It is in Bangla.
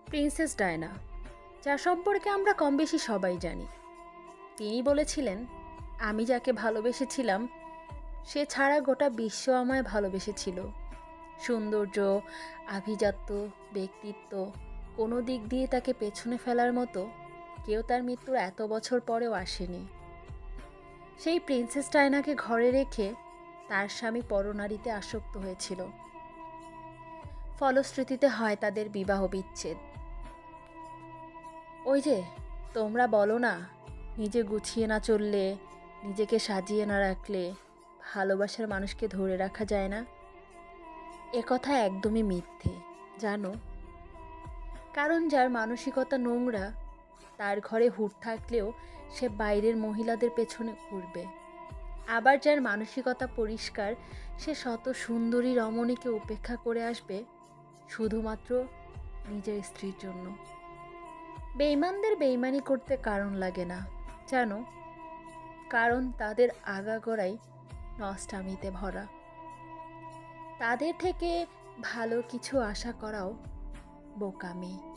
প্রিন্সেস ডায়না, যার সম্পর্কে আমরা কম বেশি সবাই জানি। তিনি বলেছিলেন, আমি যাকে ভালোবেসেছিলাম সে ছাড়া গোটা বিশ্ব আমায় ভালোবেসেছিল। সৌন্দর্য, আভিজাত্য, ব্যক্তিত্ব, কোনো দিক দিয়ে তাকে পেছনে ফেলার মতো কেউ তার মৃত্যুর এত বছর পরেও আসেনি। সেই প্রিন্সেস ডায়নাকে ঘরে রেখে তার স্বামী পরনারীতে আসক্ত হয়েছিল। ফলশ্রুতিতে হয় তাদের বিবাহ বিচ্ছেদ। ওই যে তোমরা বলো না, নিজে গুছিয়ে না চললে, নিজেকে সাজিয়ে না রাখলে ভালোবাসার মানুষকে ধরে রাখা যায় না। এ কথা একদমই মিথ্যে, জানো। কারণ যার মানসিকতা নোংরা তার ঘরে হুট থাকলেও সে বাইরের মহিলাদের পেছনে ঘুরবে। আবার যার মানসিকতা পরিষ্কার সে শত সুন্দরী রমণীকে উপেক্ষা করে আসবে শুধুমাত্র নিজের স্ত্রীর জন্য। বেঈমানদের বেঈমানি করতে কারণ লাগে না, জানো। কারণ তাদের আগাগোড়াই নষ্টামিতে ভরা। তাদের থেকে ভালো কিছু আশা করাও বোকামি।